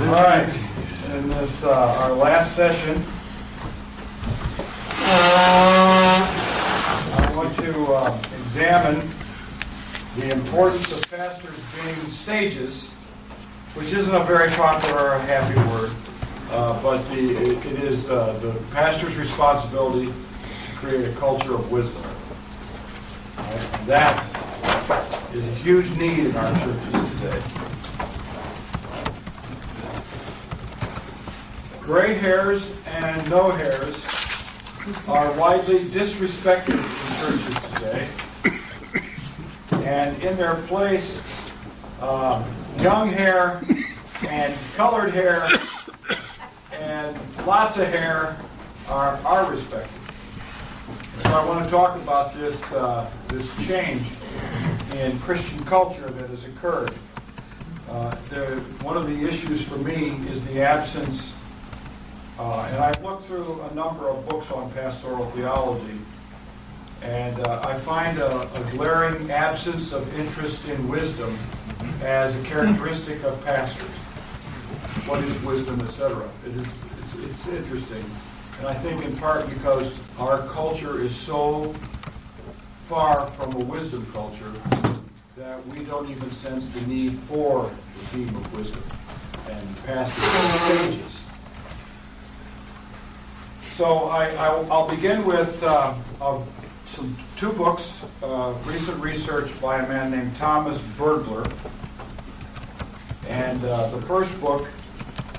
All right, in this our last session, I want to examine the importance of pastors being sages, which isn't a very popular or happy word, but it is the pastor's responsibility to create a culture of wisdom. Right? And that is a huge need in our churches today. Gray hairs and no hairs are widely disrespected in churches today. And in their place, young hair and colored hair and lots of hair are respected. So I want to talk about this change in Christian culture that has occurred. One of the issues for me is the absence. And I've looked through a number of books on pastoral theology, and I find a glaring absence of interest in wisdom as a characteristic of pastors. What is wisdom, etc.? It's interesting, and I think in part because our culture is so far from a wisdom culture that we don't even sense the need for the theme of wisdom and pastors and sages. So I'll begin with two books, recent research by a man named Thomas Bergler. And the first book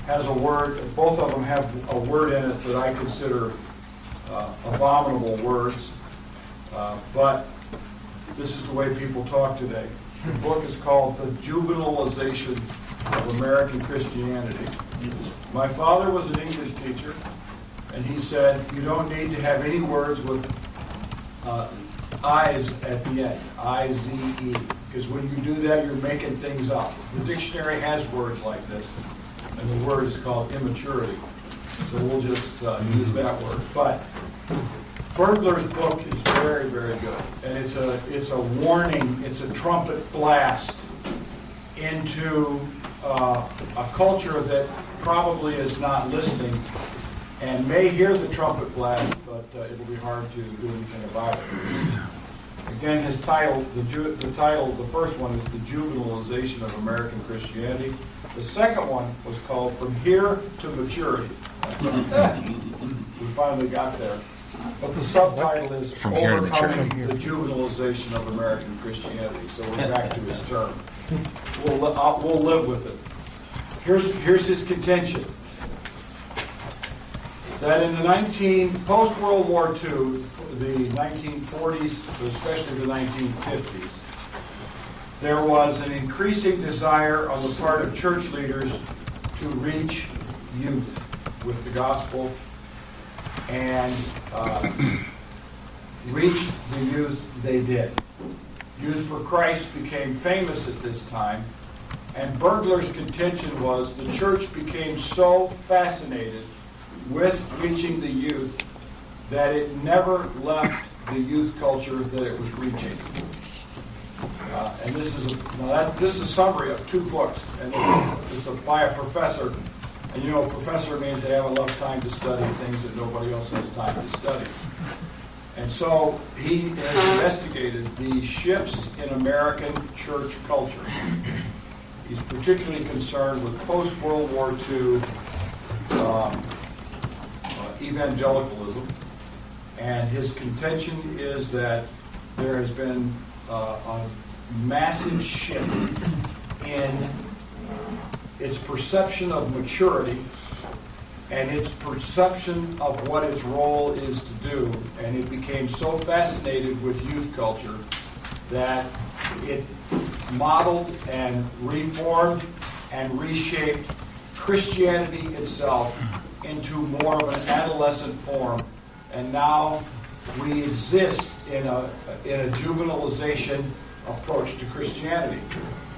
has a word, both of them have a word in it that I consider abominable words, but this is the way people talk today. The book is called The Juvenilization of American Christianity. My father was an English teacher. And he said, you don't need to have any words with I's at the end, I-Z-E, because when you do that, you're making things up. The dictionary has words like this, and the word is called immaturity. So we'll just use that word. But Bergler's book is very, very good, and it's a warning, it's a trumpet blast into a culture that probably is not listening and may hear the trumpet blast, but it'll be hard to do anything about it. Again, his title, the first one is The Juvenilization of American Christianity. The second one was called From Here to Maturity. We finally got there. But the subtitle is Overcoming the Juvenilization of American Christianity. So we're back to his term. We'll live with it. Here's his contention. That in the post-World War II, the 1940s, especially the 1950s, there was an increasing desire on the part of church leaders to reach youth with the gospel and reach the youth they did. Youth for Christ became famous at this time, and Bergler's contention was the church became so fascinated with reaching the youth that it never left the youth culture that it was reaching. And this is a summary of two books, and it's by a professor. And you know, professor means they have enough time to study things that nobody else has time to study. And so he has investigated the shifts in American church culture. He's particularly concerned with post-World War II evangelicalism, and his contention is that there has been a massive shift in its perception of maturity and its perception of what its role is to do, and it became so fascinated with youth culture that it modeled and reformed and reshaped Christianity itself into more of an adolescent form, and now we exist in a juvenilization approach to Christianity.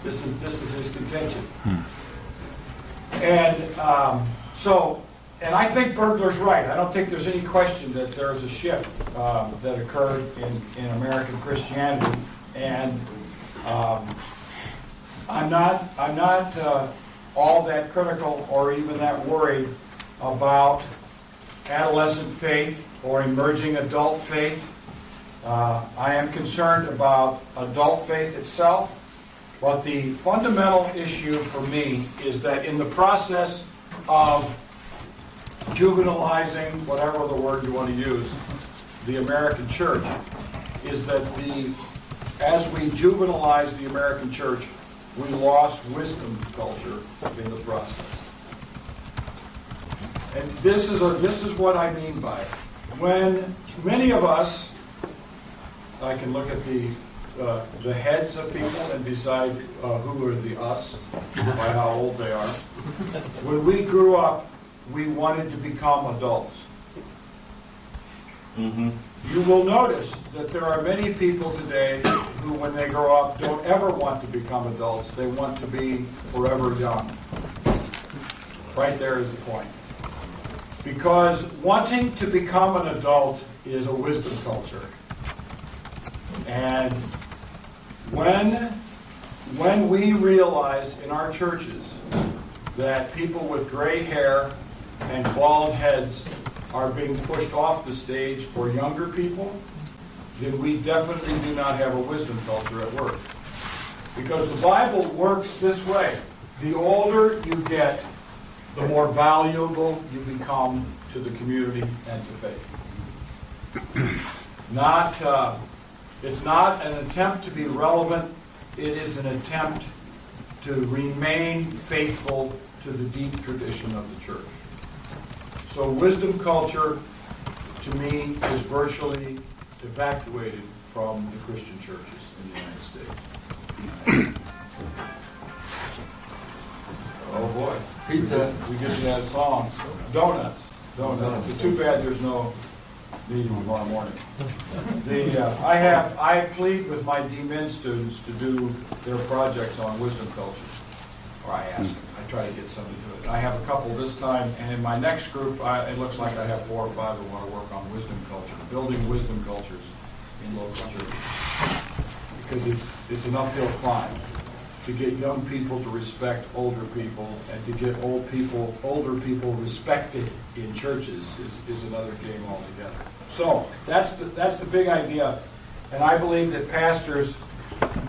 This is his contention, and and I think Bergler's right. I don't think there's any question that there is a shift that occurred in American Christianity, and I'm not all that critical or even that worried about adolescent faith or emerging adult faith. I am concerned about adult faith itself, but the fundamental issue for me is that in the process of juvenilizing, whatever the word you want to use, the American church, is that as we juvenilize the American church, we lost wisdom culture in the process. And this is what I mean by it. When many of us, I can look at the heads of people and decide who are the us by how old they are. When we grew up, we wanted to become adults. Mm-hmm. You will notice that there are many people today who, when they grow up, don't ever want to become adults. They want to be forever young. Right there is the point. Because wanting to become an adult is a wisdom culture. And when we realize in our churches that people with gray hair and bald heads are being pushed off the stage for younger people, then we definitely do not have a wisdom culture at work. Because the Bible works this way. The older you get, the more valuable you become to the community and to faith. It's not an attempt to be relevant. It is an attempt to remain faithful to the deep tradition of the church. So wisdom culture, to me, is virtually evacuated from the Christian churches in the United States. Oh boy. Pizza. We get to that song. Donuts. It's too bad there's no meeting tomorrow morning. I plead with my D-Min students to do their projects on wisdom culture. Or I ask them. I try to get some to do it. I have a couple this time, and in my next group, it looks like I have 4 or 5 who want to work on wisdom culture, building wisdom cultures in local churches. Because it's an uphill climb to get young people to respect older people, and to get older people respected in churches is another game altogether. So that's the big idea, and I believe that pastors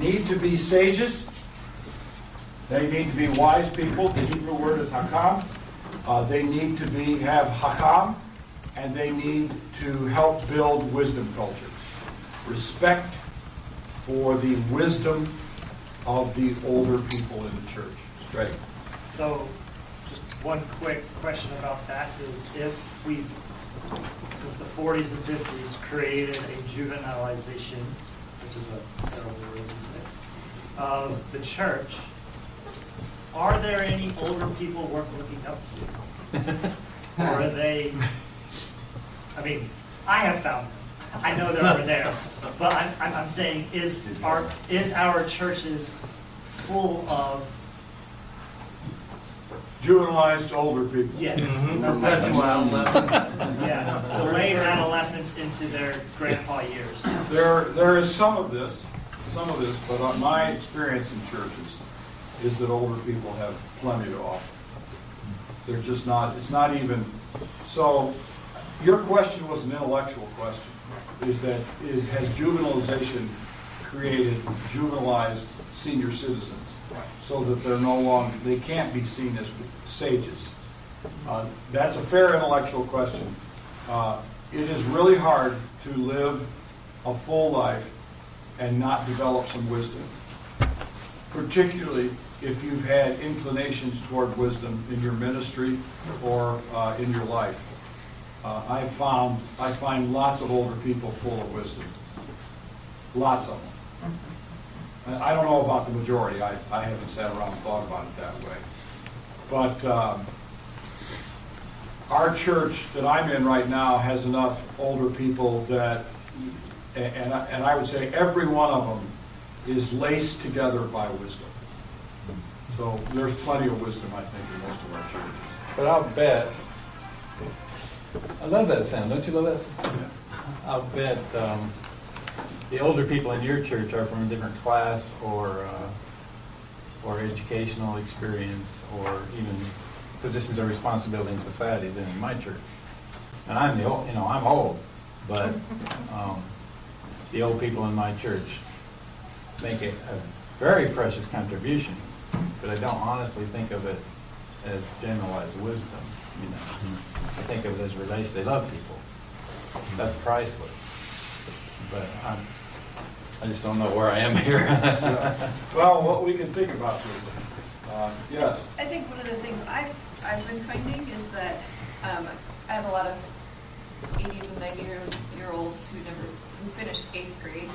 need to be sages. They need to be wise people. The Hebrew word is hakam. They need to have hakam, and they need to help build wisdom cultures. Respect for the wisdom of the older people in the church. Straight. So, just one quick question about that is, if we've, since the 40s and 50s, created a juvenilization, which is a terrible word to say, of the church, are there any older people worth looking up to? Or are they, I mean, I have found them. I know they're over there. But I'm saying, is our churches full of Juvenilized older people. yes, Mm-hmm. that's my Perpetual question. adolescence. Yeah, the late adolescence into their grandpa years. There is some of this, but my experience in churches is that older people have plenty to offer. They're just not, it's not even, so your question was an intellectual question, has juvenilization created juvenilized senior citizens so that they can't be seen as sages? That's a fair intellectual question. It is really hard to live a full life and not develop some wisdom, particularly if you've had inclinations toward wisdom in your ministry or in your life. I find lots of older people full of wisdom. Lots of them. And I don't know about the majority. I haven't sat around and thought about it that way. But our church that I'm in right now has enough older people that, and I would say every one of them is laced together by wisdom. So there's plenty of wisdom, I think, in most of our churches. But I'll bet, I love that sound, don't you love that sound? Yeah. I'll bet the older people in your church are from a different class or or educational experience or even positions of responsibility in society than in my church. And I'm the old, I'm old, but the old people in my church make a very precious contribution, but I don't honestly think of it as generalized wisdom. I think of it as relation. They love people. That's priceless. But I just don't know where I am here. Yeah. Well, what we can think about this. Yes. I think one of the things I've been finding is that I have a lot of 80s and 90-year-olds who finished 8th grade,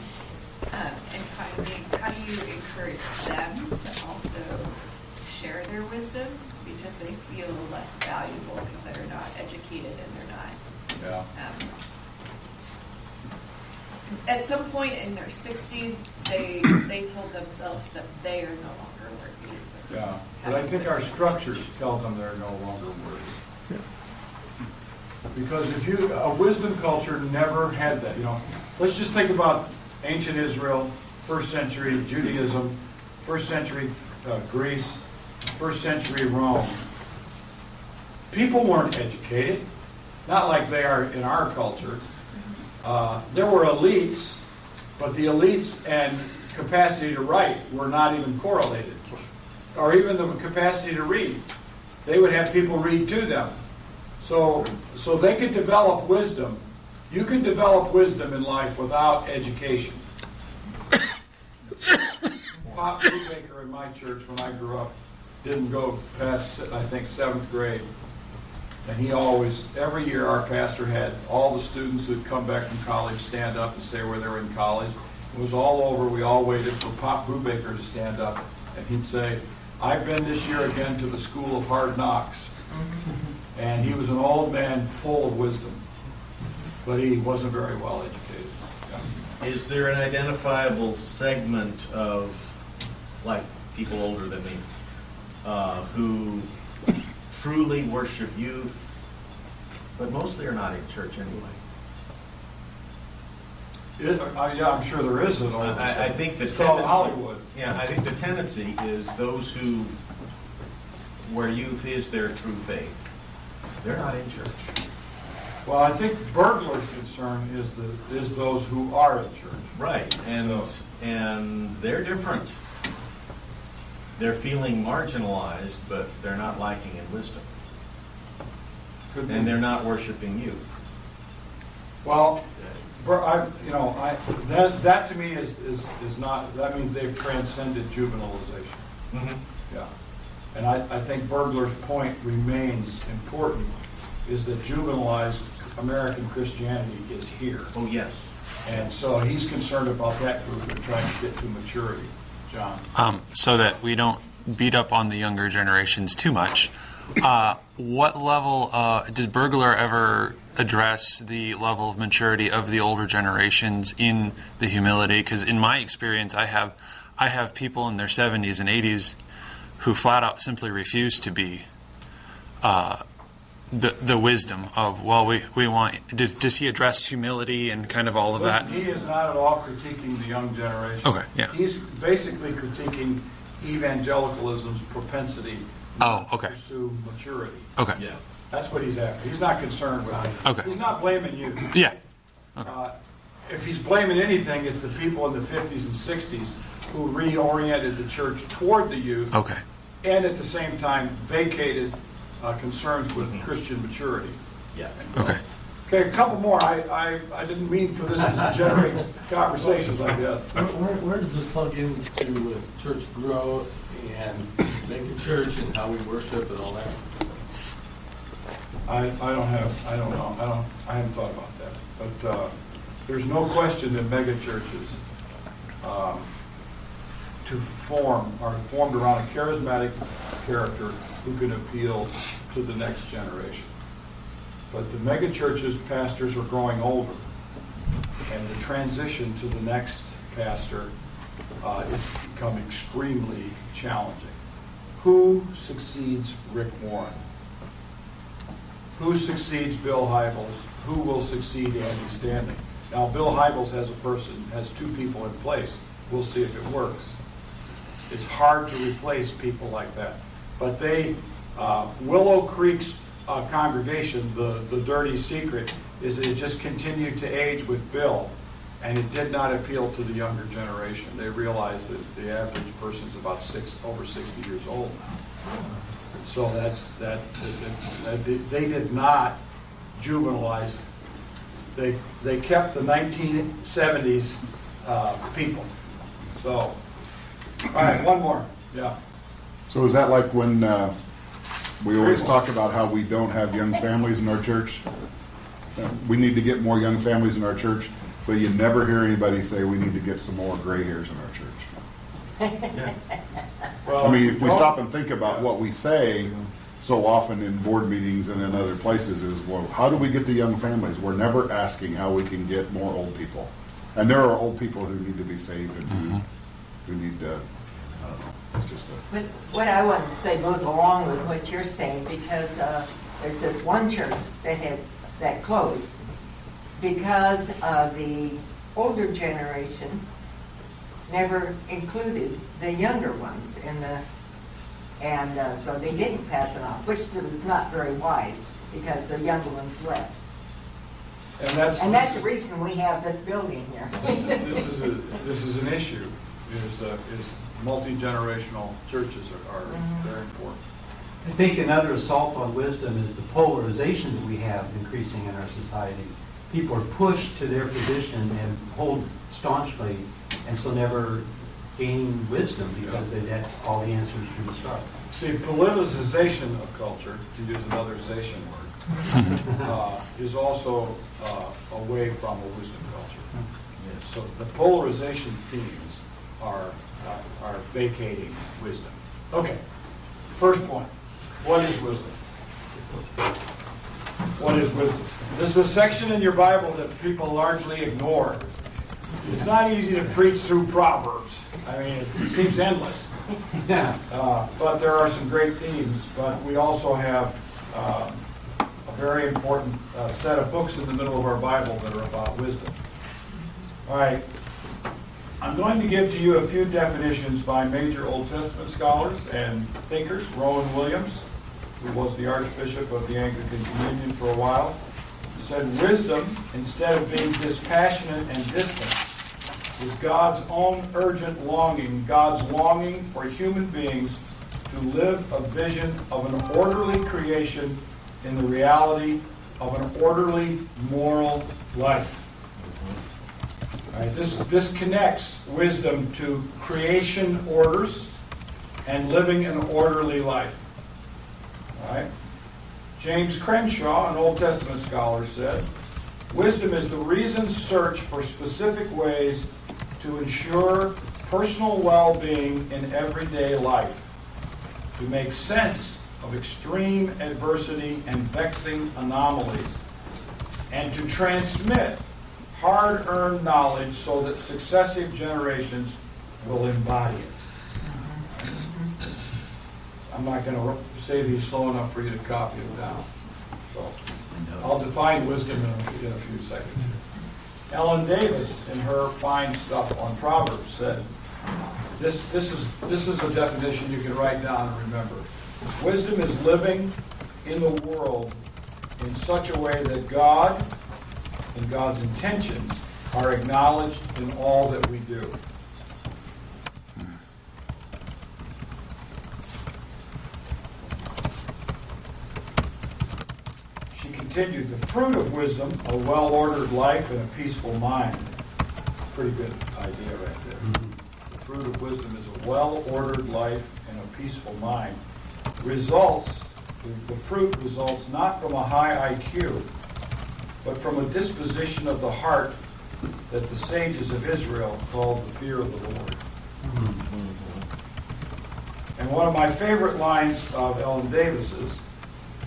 and kind of being, how do you encourage them to also share their wisdom, because they feel less valuable because they're not educated and they're not. Yeah. At some point in their 60s, they told themselves that they are no longer worthy. Yeah, but I think our structures tell them they're no longer worthy. Because a wisdom culture never had that, Let's just think about ancient Israel, first century Judaism, first century Greece, first century Rome. People weren't educated, not like they are in our culture. There were elites, but the elites and capacity to write were not even correlated, or even the capacity to read. They would have people read to them. So they could develop wisdom. You can develop wisdom in life without education. Pop Brubaker in my church, when I grew up, didn't go past, I think, 7th grade. And he always, every year our pastor had all the students who'd come back from college stand up and say where they were in college. It was all over. We all waited for Pop Brubaker to stand up. And he'd say, I've been this year again to the School of Hard Knocks. And he was an old man full of wisdom. But he wasn't very well educated. Yeah. Is there an identifiable segment of, like, people older than me, who truly worship youth, but mostly are not in church anyway? Yeah, I'm sure there is. I think the it's called tendency, Hollywood. Yeah, I think the tendency is those who, where youth is their true faith, they're not in church. Well, I think Burglar's concern is those who are in church. Right, and they're different. They're feeling marginalized, but they're not lacking in wisdom. And they're not worshiping youth. Well, that to me is not, that means they've transcended juvenilization. Mm-hmm. Yeah. And I think Burglar's point remains important, is that juvenilized American Christianity is here. Oh, yes. And so he's concerned about that group and trying to get to maturity. John? So that we don't beat up on the younger generations too much. What level does Burglar ever address the level of maturity of the older generations in the humility? Because in my experience, I have people in their 70s and 80s who flat out simply refuse to be the wisdom of, well, we want. Does he address humility and kind of all of that? He is not at all critiquing the young generation. Okay, yeah. He's basically critiquing evangelicalism's propensity to pursue maturity. Okay. Yeah. That's what he's after. He's not concerned with it. Okay. He's not blaming you. Yeah. Okay. If he's blaming anything, it's the people in the 50s and 60s who reoriented the church toward the youth. Okay. And at the same time vacated concerns with Christian maturity. Yeah. Okay. Okay, a couple more. I didn't mean for this to generate conversations like that. Where does this plug into with church growth and making church and how we worship and all that? I don't know. I haven't thought about that. But there's no question that mega churches are formed around a charismatic character who can appeal to the next generation. But the mega churches' pastors are growing older, and the transition to the next pastor has become extremely challenging. Who succeeds Rick Warren? Who succeeds Bill Hybels? Who will succeed Andy Stanley? Now, Bill Hybels has two people in place. We'll see if it works. it's hard to replace people like that. But they, Willow Creek's congregation, the dirty secret is that it just continued to age with Bill, and it did not appeal to the younger generation. They realized that the average person's about over 60 years old now. So they did not juvenilize. They kept the 1970s people. So, all right, one more. Yeah. So is that like when we always talk about how we don't have young families in our church? We need to get more young families in our church, but you never hear anybody say we need to get some more gray hairs in our church. Well, I mean, if we stop and think about what we say so often in board meetings and in other places is, well, how do we get the young families? We're never asking how we can get more old people. And there are old people who need to be saved and who need to, I don't know, it's just a... But what I wanted to say goes along with what you're saying, because there's this one church that closed because the older generation never included the younger ones in the, and so they didn't pass it off, which was not very wise because the younger ones left. And that's the reason we have this building here. This is an issue. Is multi-generational churches are very important. I think another assault on wisdom is the polarization that we have increasing in our society. People are pushed to their position and hold staunchly, and so never gain wisdom because they get all the answers from the start. See, politicization of culture, to use another zation word, is also away from a wisdom culture. So the polarization themes are vacating wisdom. Okay, first point. What is wisdom? What is wisdom? This is a section in your Bible that people largely ignore. It's not easy to preach through Proverbs. I mean, it seems endless. But there are some great themes. But we also have a very important set of books in the middle of our Bible that are about wisdom. All right. I'm going to give to you a few definitions by major Old Testament scholars and thinkers. Rowan Williams, who was the Archbishop of the Anglican Communion for a while, said wisdom, instead of being dispassionate and distant, is God's own urgent longing, God's longing for human beings to live a vision of an orderly creation in the reality of an orderly moral life. All right, this connects wisdom to creation orders and living an orderly life. All right? James Crenshaw, an Old Testament scholar, said, wisdom is the reasoned search for specific ways to ensure personal well-being in everyday life, to make sense of extreme adversity and vexing anomalies, and to transmit hard-earned knowledge so that successive generations will embody it. I'm not going to say these slow enough for you to copy them down. So I'll define wisdom in a few seconds. Ellen Davis, in her fine stuff on Proverbs, said, this is a definition you can write down and remember. Wisdom is living in the world in such a way that God and God's intentions are acknowledged in all that we do. She continued, the fruit of wisdom, a well-ordered life and a peaceful mind. Pretty good idea right there. The fruit of wisdom is a well-ordered life and a peaceful mind. The fruit results not from a high IQ, but from a disposition of the heart that the sages of Israel called the fear of the Lord. And one of my favorite lines of Ellen Davis's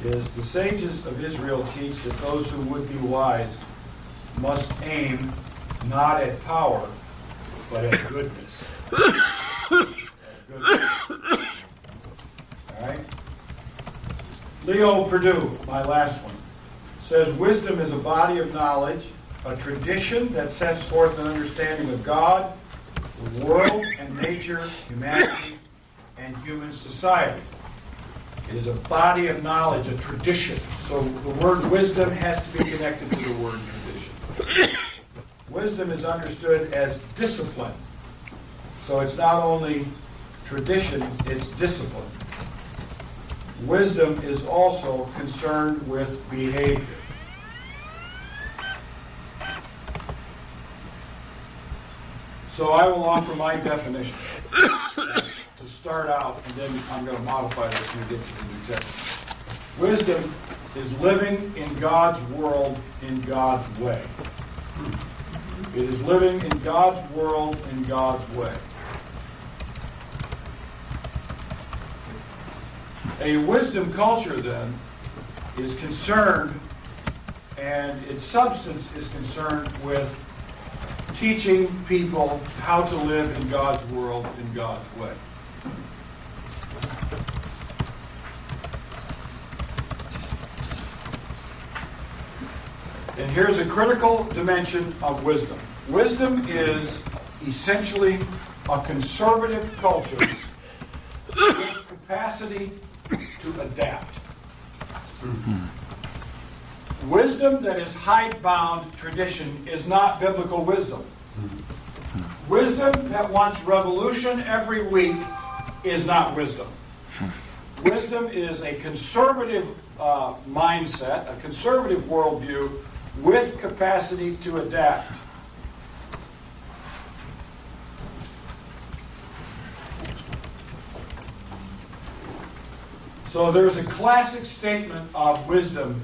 is, the sages of Israel teach that those who would be wise must aim not at power, but at goodness. All right? Leo Perdue, my last one, says wisdom is a body of knowledge, a tradition that sets forth an understanding of God, the world and nature, humanity, and human society. It is a body of knowledge, a tradition. So the word wisdom has to be connected to the word tradition. Wisdom is understood as discipline. So it's not only tradition, it's discipline. Wisdom is also concerned with behavior. So I will offer my definition to start out, and then I'm going to modify this when we get to the New Testament. Wisdom is living in God's world in God's way. It is living in God's world in God's way. A wisdom culture, then, is concerned, and its substance is concerned with teaching people how to live in God's world in God's way. And here's a critical dimension of wisdom. Wisdom is essentially a conservative culture with capacity to adapt. Wisdom that is hidebound tradition is not biblical wisdom. Wisdom that wants revolution every week is not wisdom. Wisdom is a conservative mindset, a conservative worldview with capacity to adapt. So there's a classic statement of wisdom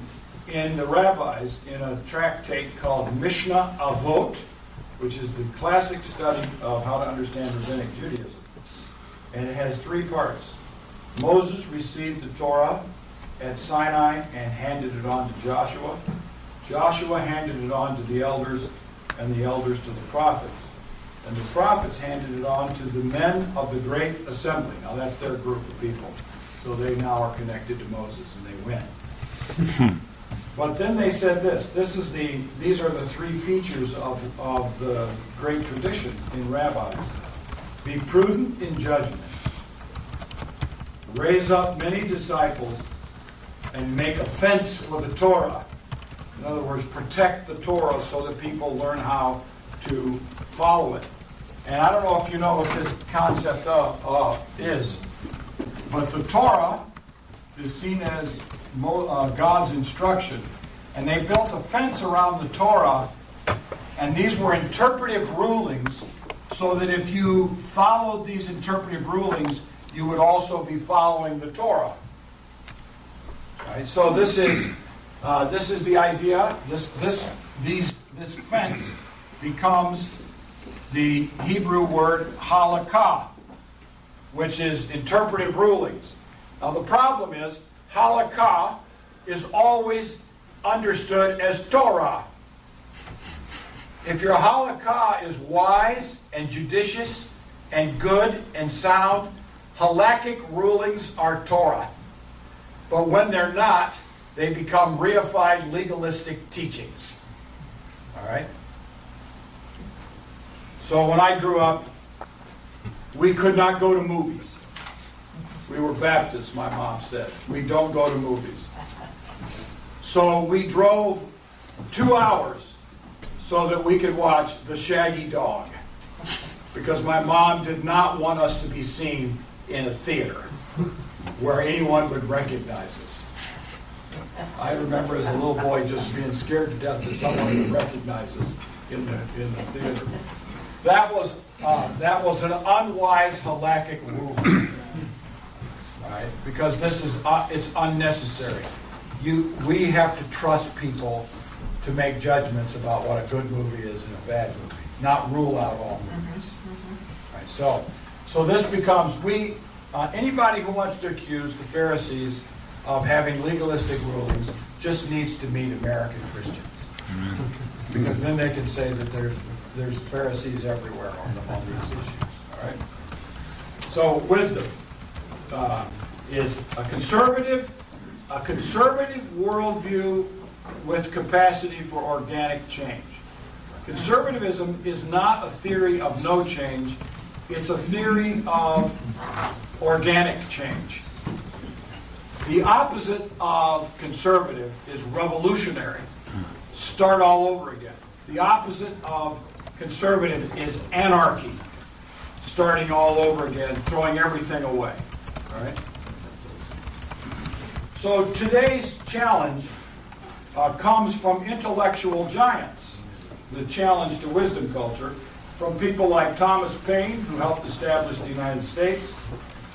in the rabbis in a tractate called Mishnah Avot, which is the classic study of how to understand rabbinic Judaism. And it has three parts. Moses received the Torah at Sinai and handed it on to Joshua. Joshua handed it on to the elders, and the elders to the prophets. And the prophets handed it on to the men of the great assembly. Now that's their group of people. So they now are connected to Moses, and they win. But then they said this. These are the three features of the great tradition in rabbis. Be prudent in judgment. Raise up many disciples and make a fence for the Torah. In other words, protect the Torah so that people learn how to follow it. And I don't know if you know what this concept is, but the Torah is seen as God's instruction. And they built a fence around the Torah, and these were interpretive rulings, so that if you followed these interpretive rulings, you would also be following the Torah. Right? So this is the idea. This fence becomes the Hebrew word halakha, which is interpretive rulings. Now the problem is halakha is always understood as Torah. If your halakha is wise and judicious and good and sound, halakhic rulings are Torah. But when they're not, they become reified legalistic teachings. All right? So when I grew up, we could not go to movies. We were Baptists, my mom said. We don't go to movies. So we drove 2 hours so that we could watch The Shaggy Dog, because my mom did not want us to be seen in a theater where anyone would recognize us. I remember as a little boy just being scared to death that someone would recognize us in the theater. That was an unwise halakhic rule, right? Because it's unnecessary. We have to trust people to make judgments about what a good movie is and a bad movie, not rule out all movies. Right? So this becomes anybody who wants to accuse the Pharisees of having legalistic rulings just needs to meet American Christians, because then they can say that there's Pharisees everywhere on these issues. All right. So wisdom is a conservative worldview with capacity for organic change. Conservatism is not a theory of no change, it's a theory of organic change. The opposite of conservative is revolutionary. Start all over again. The opposite of conservative is anarchy. Starting all over again, throwing everything away. All right? So today's challenge comes from intellectual giants. The challenge to wisdom culture from people like Thomas Paine, who helped establish the United States,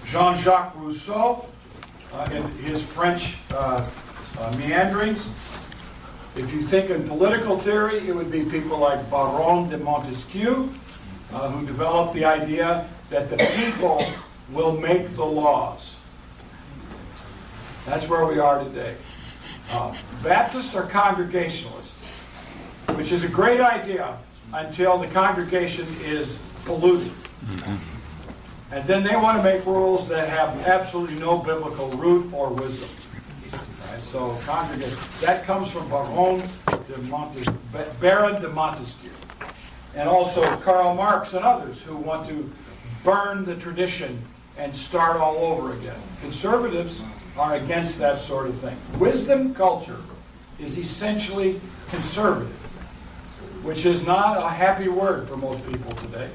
Jean-Jacques Rousseau, in his French meanderings. If you think in political theory, it would be people like Baron de Montesquieu, who developed the idea that the people will make the laws. That's where we are today. Baptists are Congregationalists, which is a great idea until the congregation is polluted. And then they want to make rules that have absolutely no biblical root or wisdom. Right? So congregation, that comes from Baron de Montesquieu. And also Karl Marx and others who want to burn the tradition and start all over again. Conservatives are against that sort of thing. Wisdom culture is essentially conservative, which is not a happy word for most people today.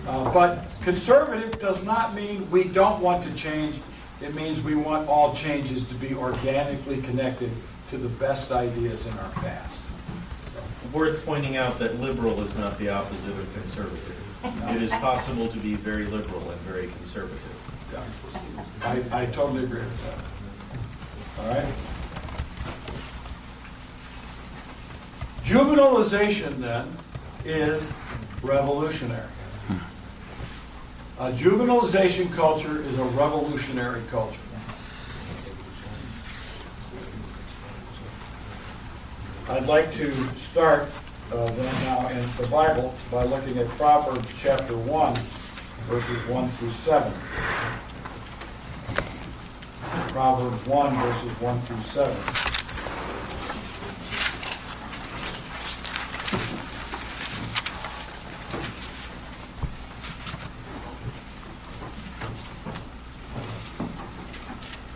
But conservative does not mean we don't want to change. It means we want all changes to be organically connected to the best ideas in our past. Worth pointing out that liberal is not the opposite of conservative. It is possible to be very liberal and very conservative. Yeah. I totally agree with that. All right? Juvenilization, then, is revolutionary. A juvenilization culture is a revolutionary culture. I'd like to start then now in the Bible by looking at Proverbs chapter 1, verses 1 through 7. Proverbs 1, verses 1 through 7.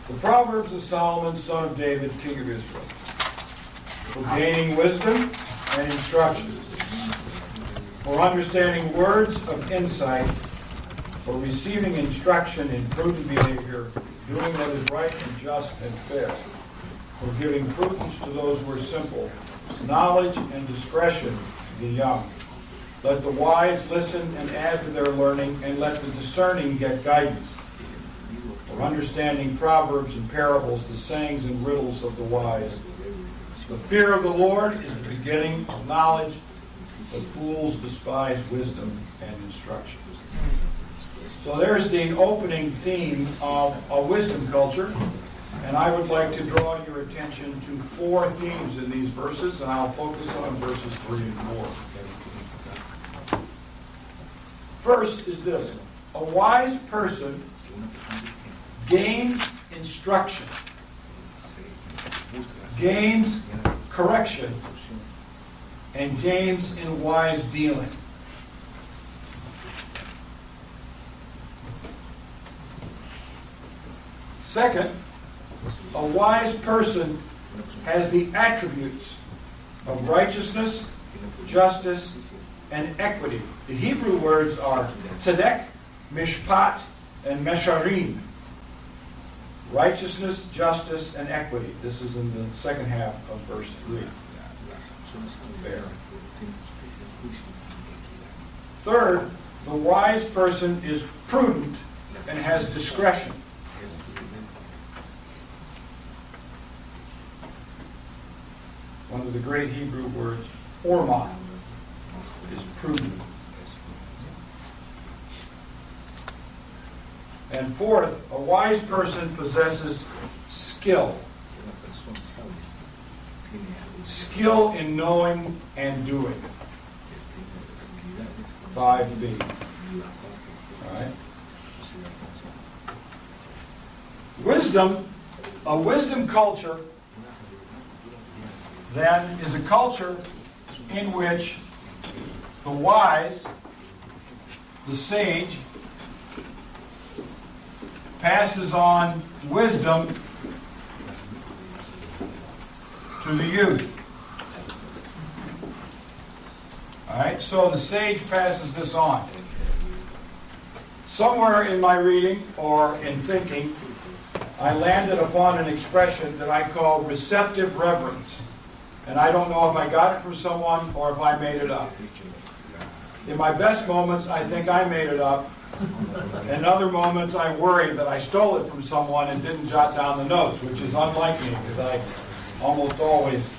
The Proverbs of Solomon, son of David, king of Israel, for gaining wisdom and instruction, for understanding words of insight, for receiving instruction in prudent behavior, doing what is right and just and fair, for giving prudence to those who are simple, knowledge and discretion to the young. Let the wise listen and add to their learning, and let the discerning get guidance. For understanding proverbs and parables, the sayings and riddles of the wise. The fear of the Lord is the beginning of knowledge, but fools despise wisdom and instruction. So there's the opening theme of a wisdom culture, and I would like to draw your attention to 4 themes in these verses, and I'll focus on verses 3 and 4. First is this: a wise person gains instruction, gains correction, and gains in wise dealing. Second, a wise person has the attributes of righteousness, justice, and equity. The Hebrew words are tzedek, mishpat, and mesharim. Righteousness, justice, and equity. This is in the second half of verse 3. There. Third, the wise person is prudent and has discretion. One of the great Hebrew words, orma, is prudent. And fourth, a wise person possesses skill. Skill in knowing and doing. 5b. All right. Wisdom, a wisdom culture, then, is a culture in which the wise, the sage, passes on wisdom to the youth. All right, so the sage passes this on. Somewhere in my reading or in thinking, I landed upon an expression that I call receptive reverence. And I don't know if I got it from someone or if I made it up. In my best moments, I think I made it up. In other moments, I worry that I stole it from someone and didn't jot down the notes, which is unlike me, because I almost always,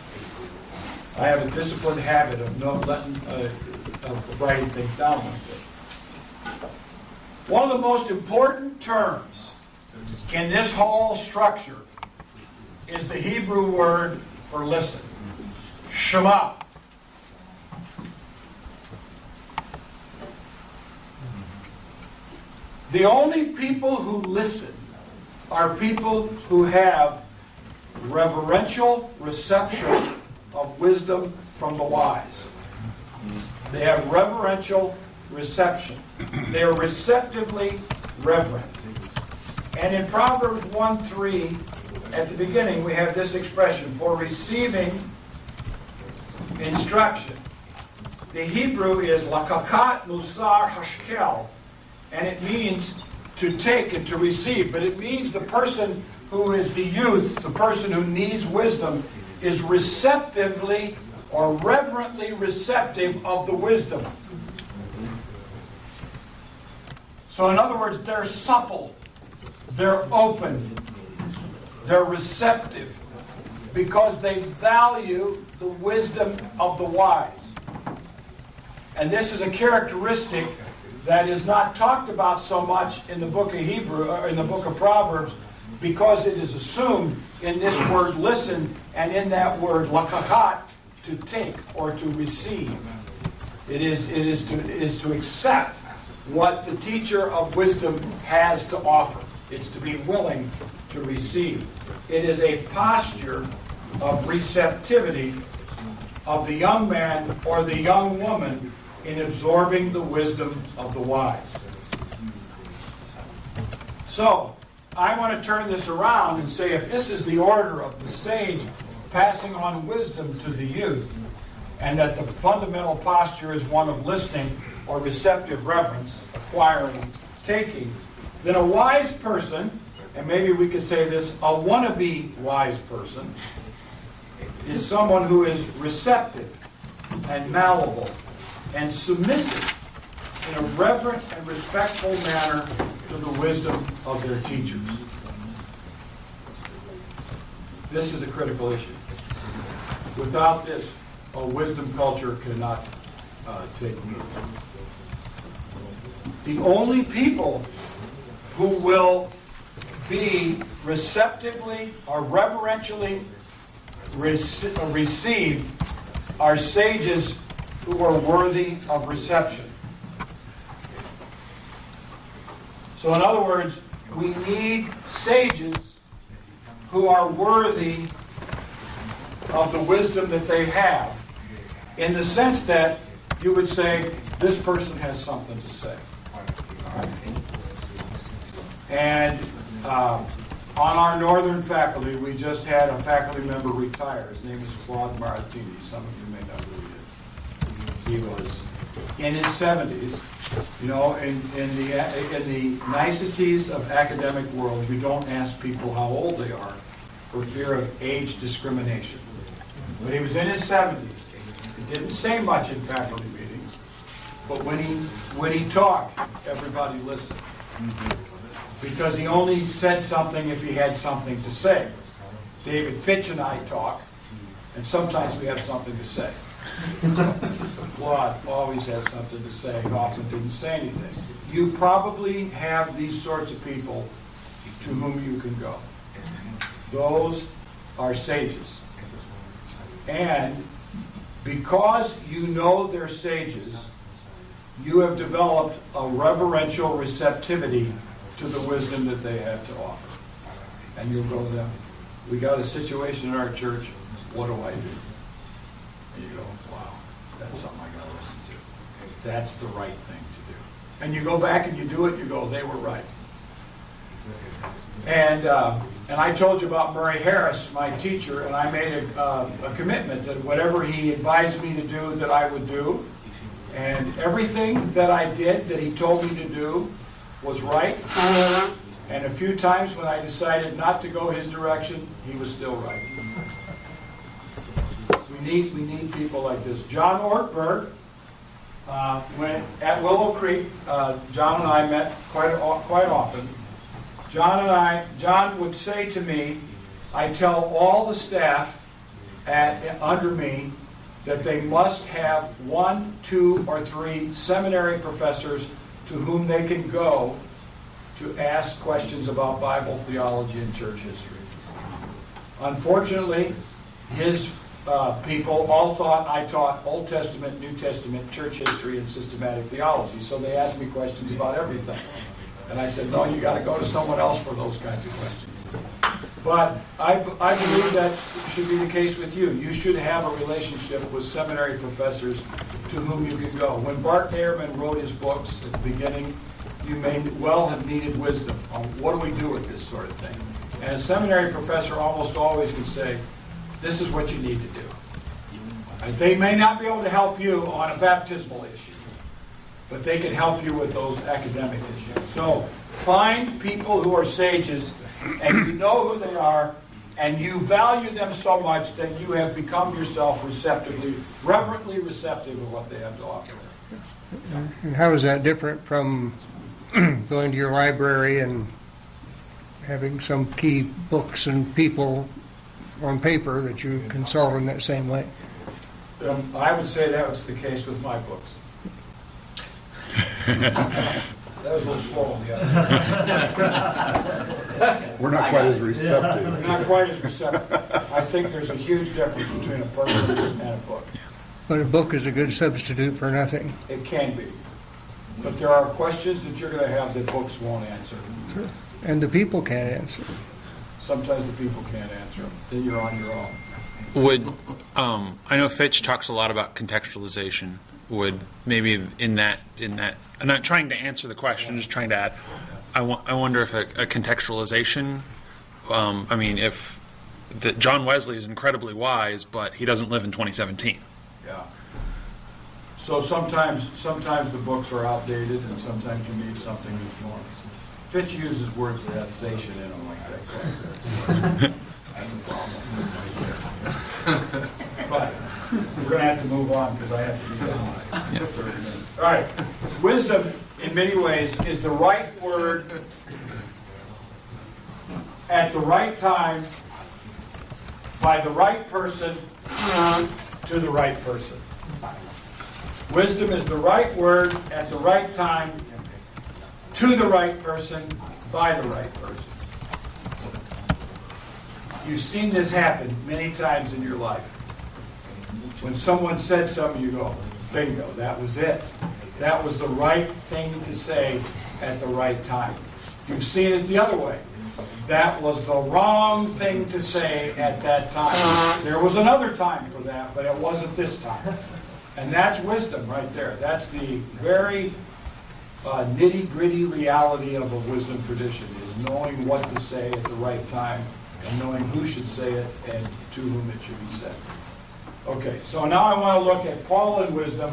I have a disciplined habit of writing things down like this. One of the most important terms in this whole structure is the Hebrew word for listen, Shema. The only people who listen are people who have reverential reception of wisdom from the wise. They have reverential reception. They are receptively reverent. And in Proverbs 1:3, at the beginning, we have this expression, for receiving instruction. The Hebrew is lakakat musar hashkel, and it means to take and to receive. But it means the person who is the youth, the person who needs wisdom, is receptively or reverently receptive of the wisdom. So in other words, they're supple, they're open, they're receptive, because they value the wisdom of the wise. And this is a characteristic that is not talked about so much in the book of Hebrew, or in the book of Proverbs, because it is assumed in this word listen and in that word lakachat, to take or to receive. It is to accept what the teacher of wisdom has to offer. It's to be willing to receive. It is a posture of receptivity of the young man or the young woman in absorbing the wisdom of the wise. So, I want to turn this around and say, if this is the order of the sage passing on wisdom to the youth, and that the fundamental posture is one of listening or receptive reverence, acquiring, taking, then a wise person, and maybe we could say this, a wannabe wise person, is someone who is receptive and malleable and submissive in a reverent and respectful manner to the wisdom of their teachers. This is a critical issue. Without this, a wisdom culture cannot take root. The only people who will be receptively or reverentially received are sages who are worthy of reception. So in other words, we need sages who are worthy of the wisdom that they have, in the sense that you would say, this person has something to say. And on our northern faculty, we just had a faculty member retire. His name is Claude Maratini. Some of you may know who he is. He was in his 70s. You know, in the niceties of academic world, we don't ask people how old they are for fear of age discrimination. But he was in his 70s. He didn't say much in faculty meetings, but when he talked, everybody listened. Because he only said something if he had something to say. David Fitch and I talk, and sometimes we have something to say. Claude always had something to say, and often didn't say anything. You probably have these sorts of people to whom you can go. Those are sages. And because you know they're sages, you have developed a reverential receptivity to the wisdom that they have to offer. And you'll go to them. We got a situation in our church, what do I do? And you go, wow. that's something I gotta listen to. Okay, that's the right thing to do. And you go back and you do it, you go, they were right. And I told you about Murray Harris, my teacher, and I made a commitment that whatever he advised me to do, that I would do. And everything that I did that he told me to do was right. And a few times when I decided not to go his direction, he was still right. We need people like this. John Ortberg, when at Willow Creek, John and I met quite often. John would say to me, I tell all the staff under me that they must have 1, 2, or 3 seminary professors to whom they can go to ask questions about Bible theology and church history. Unfortunately, his people all thought I taught Old Testament, New Testament, church history, and systematic theology, so they asked me questions about everything. And I said, no, you got to go to someone else for those kinds of questions. But I believe that should be the case with you. You should have a relationship with seminary professors to whom you can go. When Bart Ehrman wrote his books at the beginning, you may well have needed wisdom on what do we do with this sort of thing. And a seminary professor almost always can say, this is what you need to do. And they may not be able to help you on a baptismal issue, but they can help you with those academic issues. So find people who are sages, and you know who they are, and you value them so much that you have become yourself reverently receptive of what they have to offer. And how is that different from going to your library and having some key books and people on paper that you consult in that same way? I would say that was the case with my books. That was a little slow on the other. We're not quite as receptive. We're not quite as receptive. I think there's a huge difference between a person and a book. But a book is a good substitute for nothing. It can be. But there are questions that you're going to have that books won't answer. Sure. And the people can't answer. Sometimes the people can't answer them. Then you're on your own. Would I know Fitch talks a lot about contextualization. Would maybe in that I'm not trying to answer the question, just trying to add. I wonder if a contextualization. I mean, if John Wesley is incredibly wise, but he doesn't live in 2017. Yeah. So sometimes the books are outdated, and sometimes you need something that's more. Fitch uses words that have sation in them like that. That's a problem. But we're going to have to move on because I have to be done in 30 minutes. All right. Wisdom, in many ways, is the right word at the right time by the right person to the right person. Wisdom is the right word at the right time to the right person by the right person. You've seen this happen many times in your life. When someone said something, you go, bingo, that was it. That was the right thing to say at the right time. You've seen it the other way. That was the wrong thing to say at that time. There was another time for that, but it wasn't this time. And that's wisdom right there. That's the very nitty-gritty reality of a wisdom tradition, is knowing what to say at the right time and knowing who should say it and to whom it should be said. Okay, so now I want to look at Paul and wisdom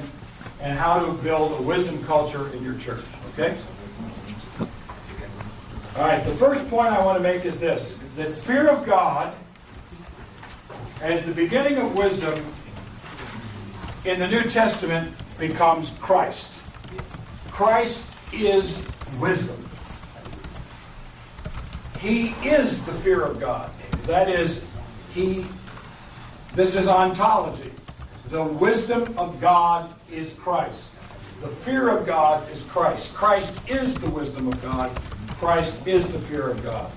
and how to build a wisdom culture in your church, okay? All right, the first point I want to make is this, that fear of God as the beginning of wisdom in the New Testament becomes Christ. Christ is wisdom. He is the fear of God. That is, this is ontology. The wisdom of God is Christ. The fear of God is Christ. Christ is the wisdom of God. Christ is the fear of God.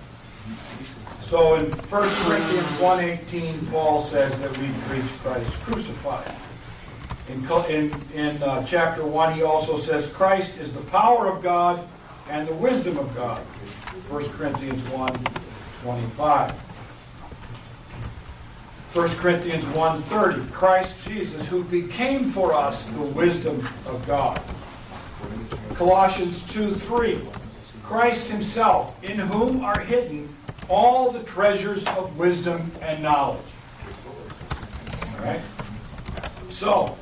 So in 1 Corinthians 1:18, Paul says that we preach Christ crucified. In chapter 1, he also says Christ is the power of God and the wisdom of God. 1 Corinthians 1:25. 1 Corinthians 1:30, Christ Jesus, who became for us the wisdom of God. Colossians 2:3, Christ himself, in whom are hidden all the treasures of wisdom and knowledge. All right? So,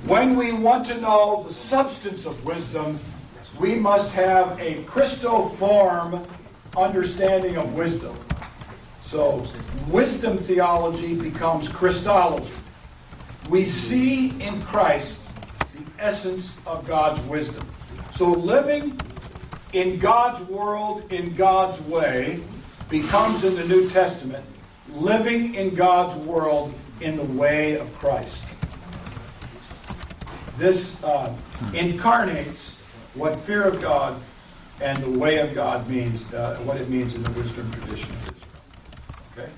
when we want to know the substance of wisdom, we must have a Christoform understanding of wisdom. So, wisdom theology becomes Christology. We see in Christ the essence of God's wisdom. So, living in God's world, in God's way, becomes in the New Testament living in God's world in the way of Christ. This incarnates what fear of God and the way of God means, what it means in the wisdom tradition of Israel. Okay?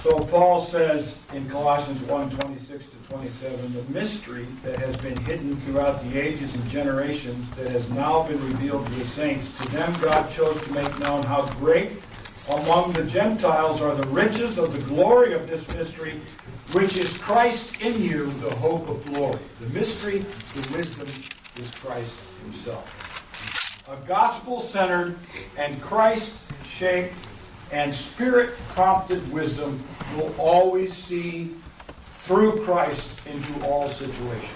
So Paul says in Colossians 1:26-27, the mystery that has been hidden throughout the ages and generations that has now been revealed to the saints, to them God chose to make known how great among the Gentiles are the riches of the glory of this mystery, which is Christ in you, the hope of glory. The mystery, the wisdom, is Christ himself. A gospel-centered and Christ-shaped and spirit-prompted wisdom will always see through Christ into all situations.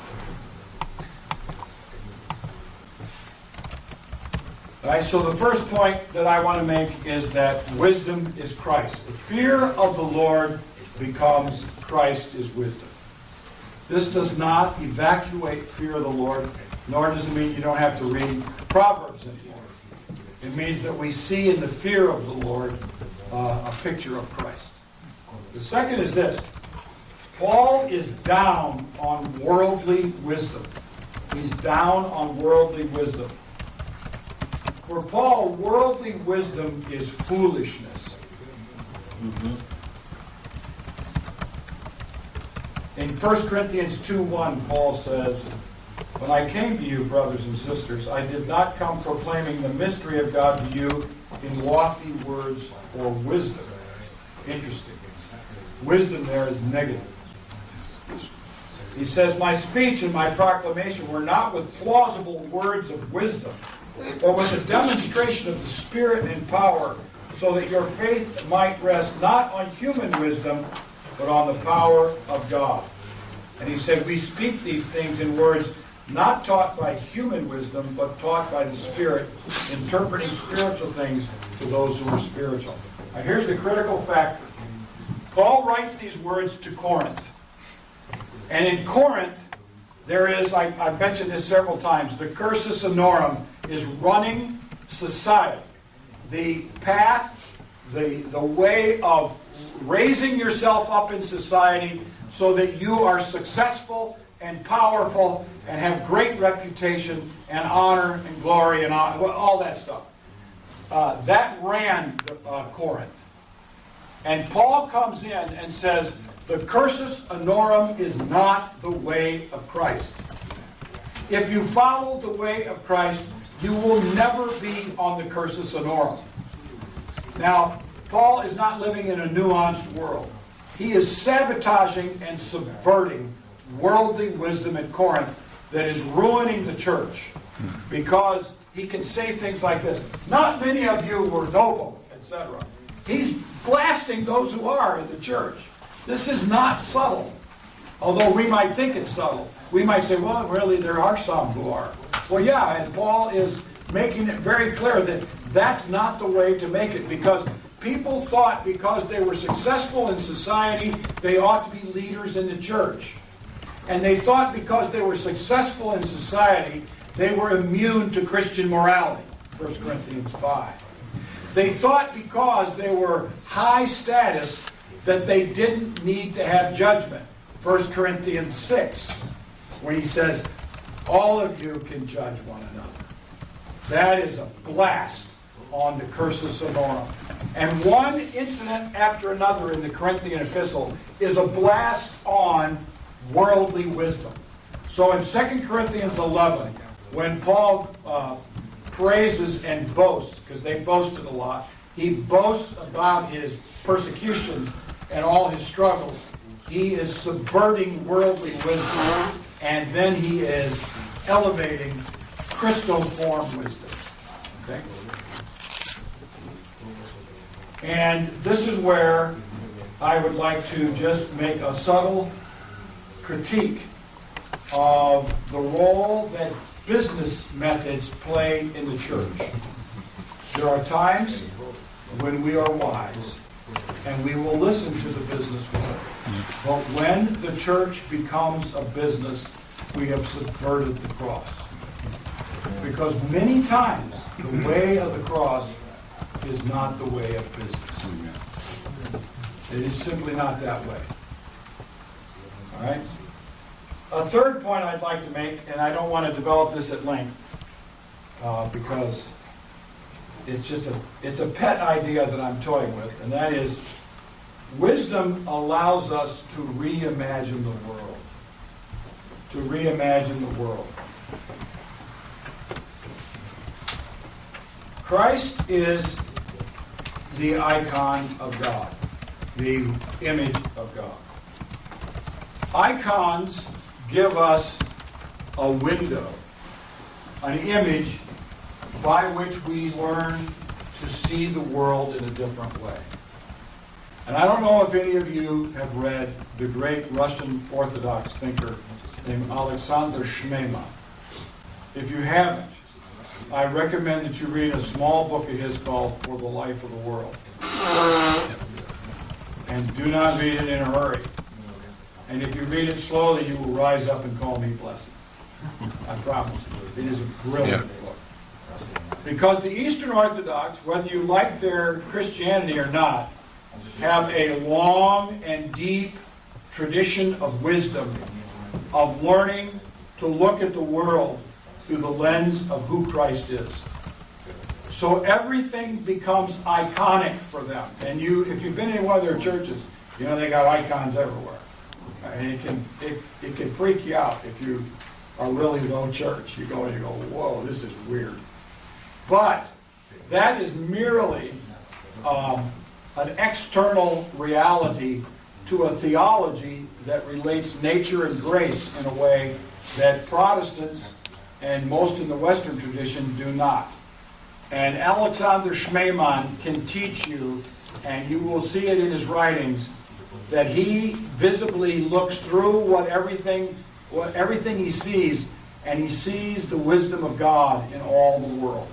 All right, so the first point that I want to make is that wisdom is Christ. The fear of the Lord becomes Christ is wisdom. This does not evacuate fear of the Lord, nor does it mean you don't have to read Proverbs anymore. It means that we see in the fear of the Lord a picture of Christ. The second is this. Paul is down on worldly wisdom. He's down on worldly wisdom. For Paul, worldly wisdom is foolishness. In 1 Corinthians 2:1, Paul says, when I came to you, brothers and sisters, I did not come proclaiming the mystery of God to you in lofty words or wisdom. Interesting. Wisdom there is negative. He says, my speech and my proclamation were not with plausible words of wisdom, but with a demonstration of the Spirit and power, so that your faith might rest not on human wisdom, but on the power of God. And he said, we speak these things in words not taught by human wisdom, but taught by the Spirit, interpreting spiritual things to those who are spiritual. Now here's the critical factor. Paul writes these words to Corinth. And in Corinth, there is, I've mentioned this several times, the cursus honorum is running society. The path, the way of raising yourself up in society so that you are successful and powerful and have great reputation and honor and glory and all that stuff. That ran Corinth. And Paul comes in and says, the cursus honorum is not the way of Christ. If you follow the way of Christ, you will never be on the cursus honorum. Now, Paul is not living in a nuanced world. He is sabotaging and subverting worldly wisdom in Corinth that is ruining the church, because he can say things like this, not many of you were noble, etc. He's blasting those who are in the church. This is not subtle, although we might think it's subtle. We might say, well, really, there are some who are. Well, yeah, and Paul is making it very clear that that's not the way to make it, because people thought because they were successful in society, they ought to be leaders in the church. And they thought because they were successful in society, they were immune to Christian morality, 1 Corinthians 5. They thought because they were high status that they didn't need to have judgment, 1 Corinthians 6, when he says, all of you can judge one another. That is a blast on the cursus honorum. And one incident after another in the Corinthian epistle is a blast on worldly wisdom. So in 2 Corinthians 11, when Paul praises and boasts, because they boasted a lot. He boasts about his persecutions and all his struggles. He is subverting worldly wisdom, and then he is elevating Christo-form wisdom. Okay? And this is where I would like to just make a subtle critique of the role that business methods play in the church. There are times when we are wise and we will listen to the business world. But when the church becomes a business, we have subverted the cross. Because many times the way of the cross is not the way of business. It is simply not that way. All right? A third point I'd like to make, and I don't want to develop this at length, because it's a pet idea that I'm toying with, and that is wisdom allows us to reimagine the world. To reimagine the world. Christ is the icon of God, the image of God. Icons give us a window, an image by which we learn to see the world in a different way. And I don't know if any of you have read the great Russian Orthodox thinker named Alexander Shmema. If you haven't, I recommend that you read a small book of his called For the Life of the World. And do not read it in a hurry. And if you read it slowly, you will rise up and call me blessed. I promise you. It is a brilliant book. Because the Eastern Orthodox, whether you like their Christianity or not, have a long and deep tradition of wisdom, of learning to look at the world through the lens of who Christ is. So everything becomes iconic for them. And if you've been in one of their churches, you know they got icons everywhere. And it can freak you out if you are really low church. You go and you go, whoa, this is weird. But that is merely an external reality to a theology that relates nature and grace in a way that Protestants and most in the Western tradition do not. And Alexander Shmeiman can teach you, and you will see it in his writings, that he visibly looks through everything he sees, and he sees the wisdom of God in all the world.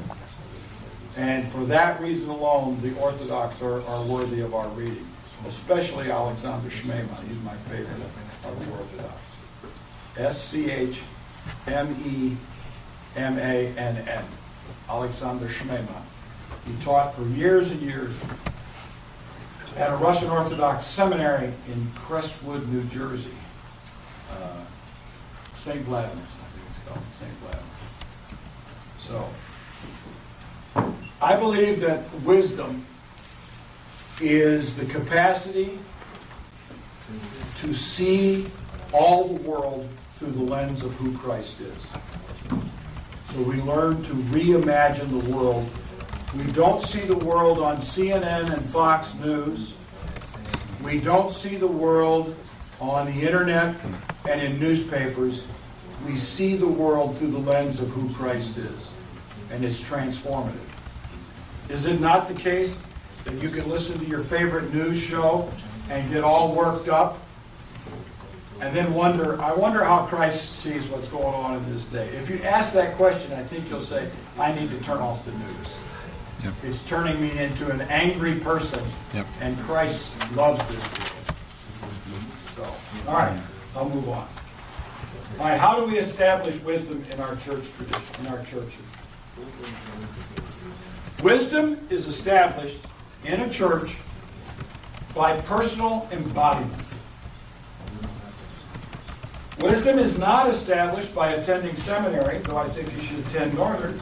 And for that reason alone, the Orthodox are worthy of our reading, especially Alexander Shmeiman. He's my favorite of the Orthodox. Schmemann. Alexander Shmeiman. He taught for years and years at a Russian Orthodox seminary in Crestwood, New Jersey. St. Vladimir's, I think it's called, St. Vladimir's. So, I believe that wisdom is the capacity to see all the world through the lens of who Christ is. So we learn to reimagine the world. We don't see the world on CNN and Fox News. We don't see the world on the internet and in newspapers. We see the world through the lens of who Christ is. And it's transformative. Is it not the case that you can listen to your favorite news show and get all worked up and then I wonder how Christ sees what's going on in this day? If you ask that question, I think you'll say, I need to turn off the news. Yep. It's turning me into an angry person, Yep. and Christ loves this world. So, all right, I'll move on. All right, how do we establish wisdom in our church tradition, in our churches? Wisdom is established in a church by personal embodiment. Wisdom is not established by attending seminary, though I think you should attend Northern.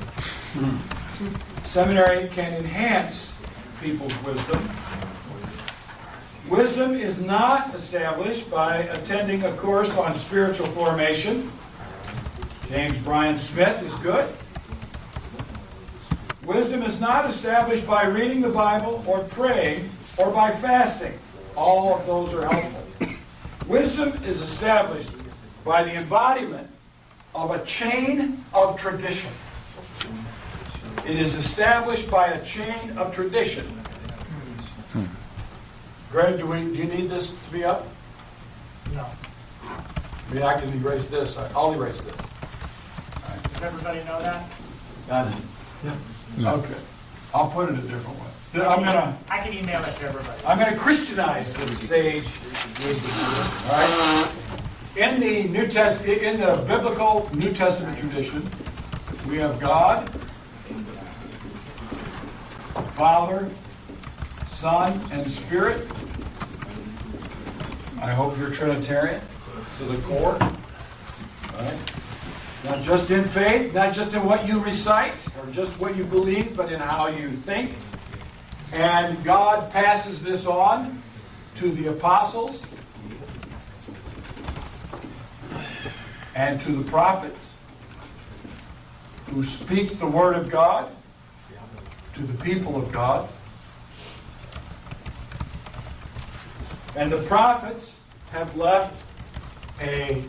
Seminary can enhance people's wisdom. Wisdom is not established by attending a course on spiritual formation. James Bryan Smith is good. Wisdom is not established by reading the Bible or praying or by fasting. All of those are helpful. Wisdom is established by the embodiment of a chain of tradition. It is established by a chain of tradition. Greg, do you need this to be up? No. I mean, I can erase this. I'll erase this. Does everybody know that? Got it. Okay. I'll put it a different way. I can email it to everybody. I'm gonna Christianize this sage wisdom. All right. In the in the biblical New Testament tradition, we have God, Father, Son, and Spirit. I hope you're Trinitarian to the core. All right. Not just in faith, not just in what you recite or just what you believe, but in how you think. And God passes this on to the apostles and to the prophets who speak the word of God to the people of God. And the prophets have left they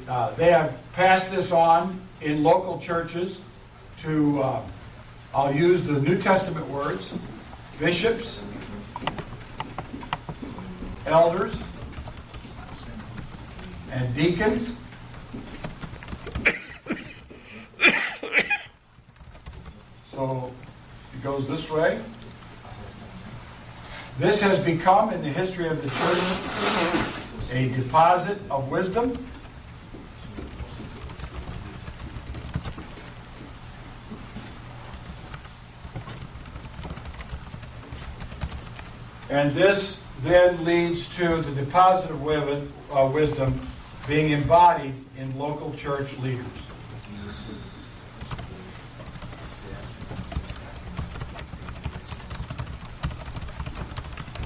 have passed this on in local churches to, I'll use the New Testament words, bishops, elders, and deacons. So it goes this way. This has become, in the history of the church, a deposit of wisdom. And this then leads to the deposit of wisdom being embodied in local church leaders.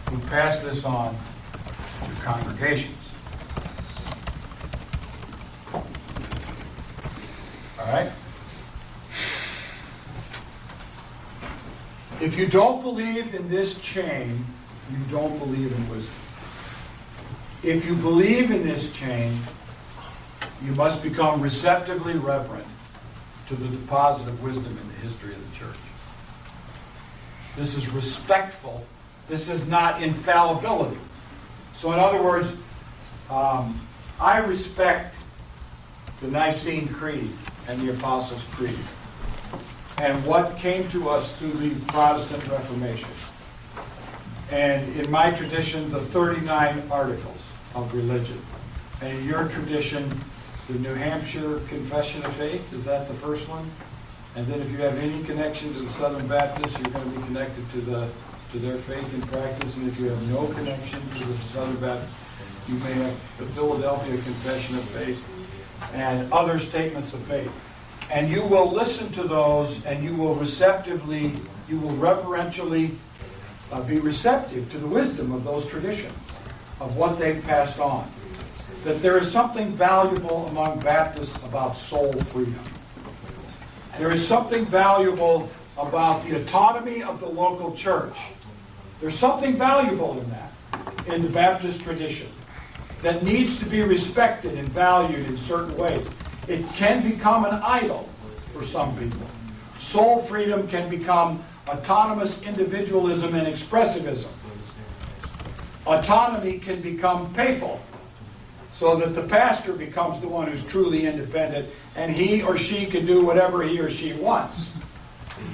Who pass this on to congregations. All right? If you don't believe in this chain, you don't believe in wisdom. If you believe in this chain, you must become receptively reverent to the deposit of wisdom in the history of the church. This is respectful. This is not infallibility. So in other words, I respect the Nicene Creed and the Apostles' Creed and what came to us through the Protestant Reformation. And in my tradition, the 39 Articles of Religion. And in your tradition, the New Hampshire Confession of Faith, is that the first one? And then if you have any connection to the Southern Baptists, you're going to be connected to their faith and practice. And if you have no connection to the Southern Baptists, you may have the Philadelphia Confession of Faith and other statements of faith. And you will listen to those, and you will reverentially be receptive to the wisdom of those traditions, of what they've passed on. That there is something valuable among Baptists about soul freedom. There is something valuable about the autonomy of the local church. There's something valuable in that, in the Baptist tradition, that needs to be respected and valued in certain ways. It can become an idol for some people. Soul freedom can become autonomous individualism and expressivism. Autonomy can become papal, so that the pastor becomes the one who's truly independent, and he or she can do whatever he or she wants.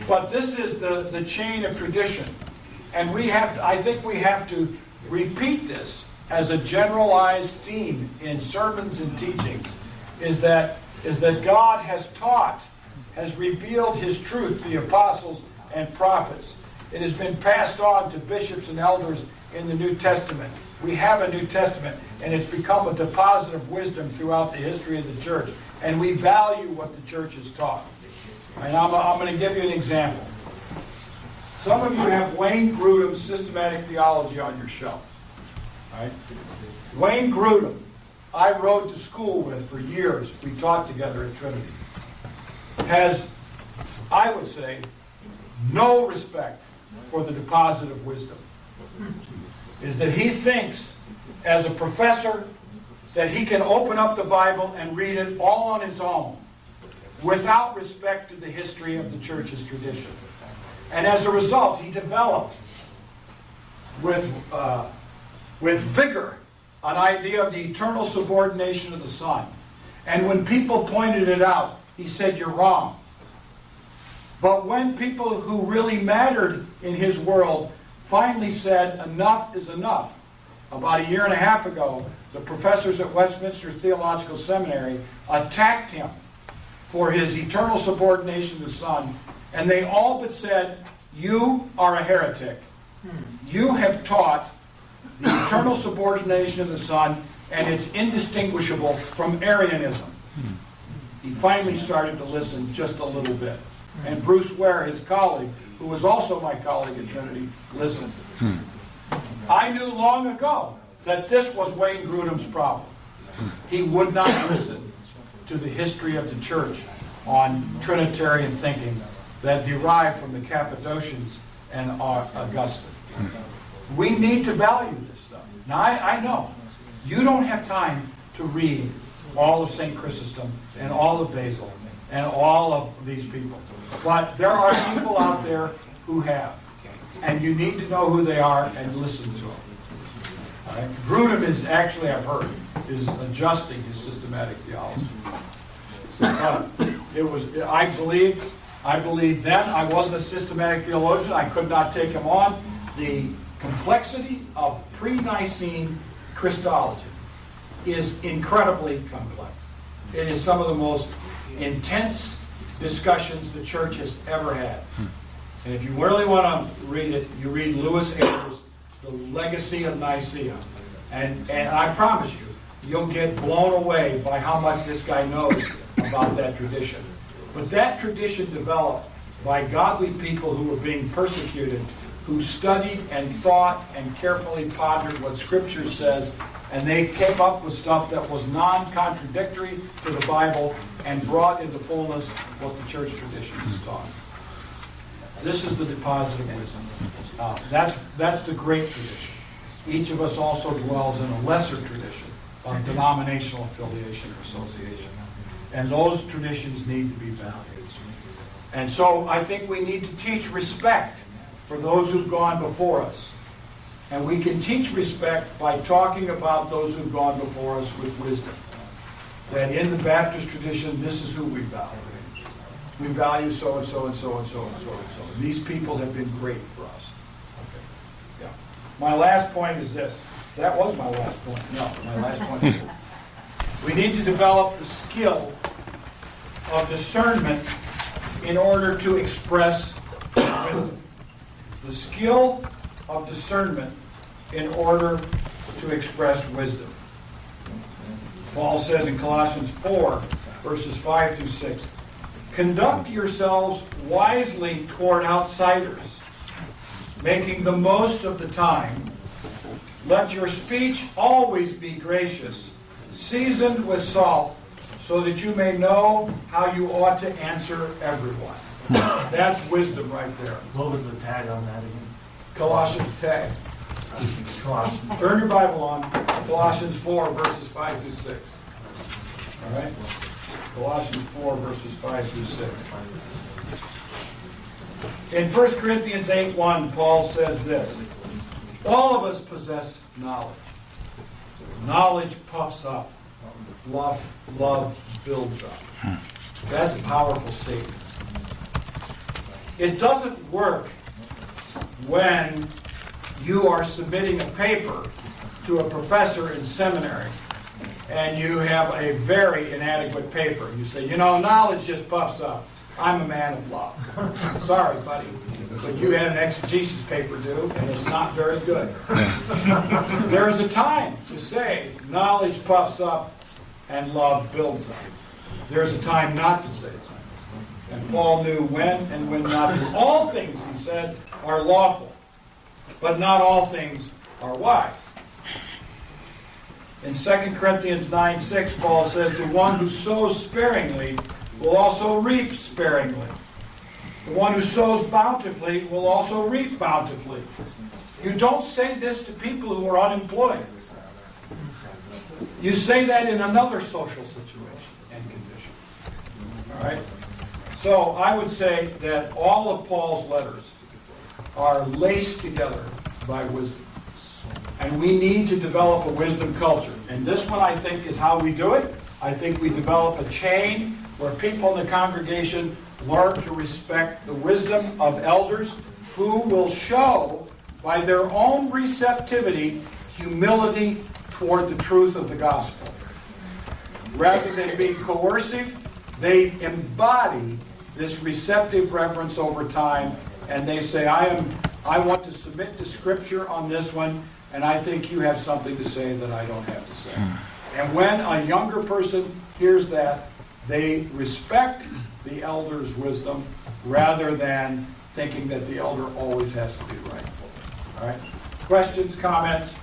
But this is the chain of tradition. And I think we have to repeat this as a generalized theme in sermons and teachings, is that God has taught, has revealed His truth to the apostles and prophets. It has been passed on to bishops and elders in the New Testament. We have a New Testament, and it's become a deposit of wisdom throughout the history of the church. And we value what the church has taught. And I'm going to give you an example. Some of you have Wayne Grudem's Systematic Theology on your shelf. Right? Wayne Grudem, I rode to school with for years. We taught together at Trinity. Has, I would say, no respect for the deposit of wisdom, is that he thinks, as a professor, that he can open up the Bible and read it all on his own, without respect to the history of the church's tradition. And as a result, he developed with vigor an idea of the eternal subordination of the Son. And when people pointed it out, he said, "You're wrong." But when people who really mattered in his world finally said, "Enough is enough," about a year and a half ago, the professors at Westminster Theological Seminary attacked him for his eternal subordination to the Son, and they all but said, "You are a heretic. You have taught the eternal subordination of the Son, and it's indistinguishable from Arianism." He finally started to listen just a little bit. And Bruce Ware, his colleague, who was also my colleague at Trinity, listened. I knew long ago that this was Wayne Grudem's problem. He would not listen to the history of the church on Trinitarian thinking that derived from the Cappadocians and Augustine. We need to value this stuff. Now, I know you don't have time to read all of St. Chrysostom and all of Basil and all of these people. But there are people out there who have. And you need to know who they are and listen to them. All right? Grudem is actually, I've heard, is adjusting his systematic theology. It was, I believed then, I wasn't a systematic theologian, I could not take him on. The complexity of pre-Nicene Christology is incredibly complex. It is some of the most intense discussions the church has ever had. And if you really want to read it, you read Lewis Ayer's The Legacy of Nicaea. And I promise you, you'll get blown away by how much this guy knows about that tradition. But that tradition developed by godly people who were being persecuted, who studied and thought and carefully pondered what Scripture says, and they came up with stuff that was non-contradictory to the Bible and brought into fullness what the church tradition has taught. This is the deposit of wisdom. That's the great tradition. Each of us also dwells in a lesser tradition of denominational affiliation or association. And those traditions need to be valued. And so I think we need to teach respect for those who've gone before us. And we can teach respect by talking about those who've gone before us with wisdom. That in the Baptist tradition, this is who we value. We value so and so and so and so and so and so. And these people have been great for us. Okay. Yeah. My last point is this. That was my last point. No, my last point is this. We need to develop the skill of discernment in order to express wisdom. The skill of discernment in order to express wisdom. Paul says in Colossians 4, verses 5 through 6, "Conduct yourselves wisely toward outsiders, making the most of the time. Let your speech always be gracious, seasoned with salt, so that you may know how you ought to answer everyone." That's wisdom right there. What was the tag on that again? Colossians tag. Colossians. Turn your Bible on Colossians 4, verses 5 through 6. All right? Colossians 4, verses 5 through 6. In 1 Corinthians 8:1, Paul says this, "All of us possess knowledge. Knowledge puffs up. Love builds up." That's a powerful statement. It doesn't work when you are submitting a paper to a professor in seminary and you have a very inadequate paper. You say, knowledge just puffs up. I'm a man of love. Sorry, buddy, but you had an exegesis paper due, and it's not very good. There is a time to say knowledge puffs up and love builds up. There's a time not to say it. And Paul knew when and when not to. All things, he said, are lawful, but not all things are wise. In 2 Corinthians 9:6, Paul says, "The one who sows sparingly will also reap sparingly. The one who sows bountifully will also reap bountifully. You don't say this to people who are unemployed. You say that in another social situation and condition. All right? So I would say that all of Paul's letters are laced together by wisdom. And we need to develop a wisdom culture. And this one, I think, is how we do it. I think we develop a chain where people in the congregation learn to respect the wisdom of elders who will show by their own receptivity humility toward the truth of the gospel. Rather than being coercive, they embody this receptive reverence over time, and they say, I want to submit to Scripture on this one, and I think you have something to say that I don't have to say. And when a younger person hears that, they respect the elder's wisdom rather than thinking that the elder always has to be right. All right? Questions, comments?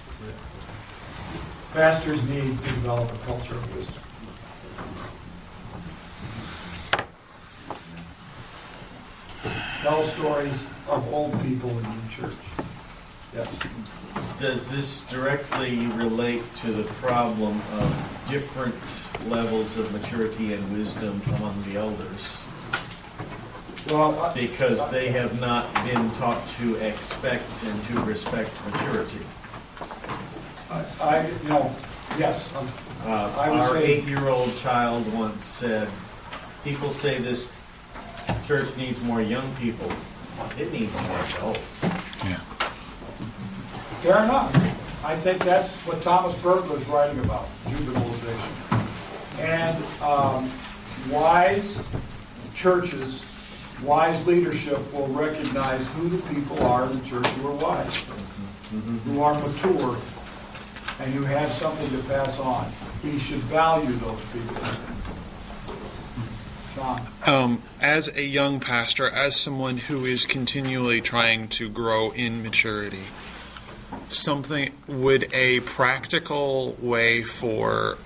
Pastors need to develop a culture of wisdom. Tell stories of old people in the church. Yes. Does this directly relate to the problem of different levels of maturity and wisdom among the elders? Well, Because they have not been taught to expect and to respect maturity. Yes. I would Our say 8-year-old child once said, people say this church needs more young people. It needs more adults. Yeah. fair enough. I think that's what Thomas Bergler is writing about, juvenilization. And wise churches, wise leadership will recognize who the people are in the church who are wise, who are mature, and who have something to pass on. We should value those people. John? As a young pastor, as someone who is continually trying to grow in maturity, would a practical way for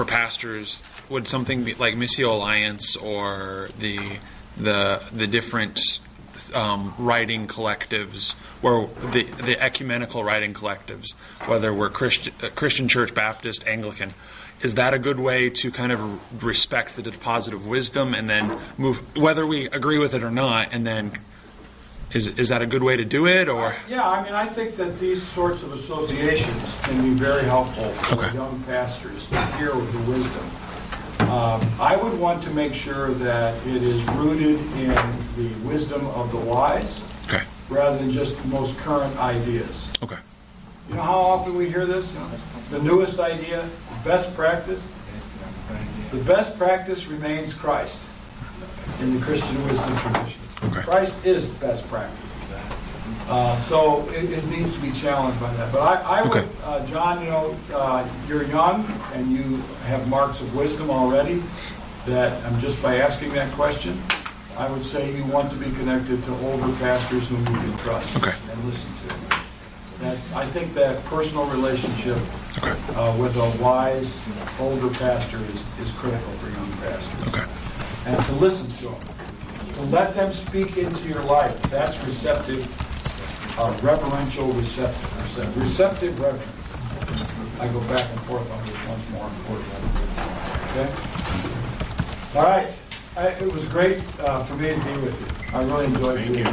pastors, would something be like Missio Alliance or the different writing collectives, or the ecumenical writing collectives, whether we're Christian Church, Baptist, Anglican, is that a good way to kind of respect the deposit of wisdom and then move, whether we agree with it or not, and then is that a good way to do it, or? Yeah, I mean, I think that these sorts of associations can be very helpful for young pastors to hear the wisdom. I would want to make sure that it is rooted in the wisdom of the wise, rather than just the most current ideas. Okay. You know how often we hear this? The newest idea, best practice. The best practice remains Christ in the Christian wisdom traditions. Okay. Christ is best practice. So it needs to be challenged by that. But I would, John, you're young and you have marks of wisdom already that just by asking that question, I would say you want to be connected to older pastors whom you can trust and listen to. I think that personal relationship with a wise older pastor is critical for young pastors. And to listen to them. To let them speak into your life. That's receptive, reverential receptive. Receptive reverence. I go back and forth on which one's more important. Okay? All right. It was great for me to be with you. I really enjoyed it.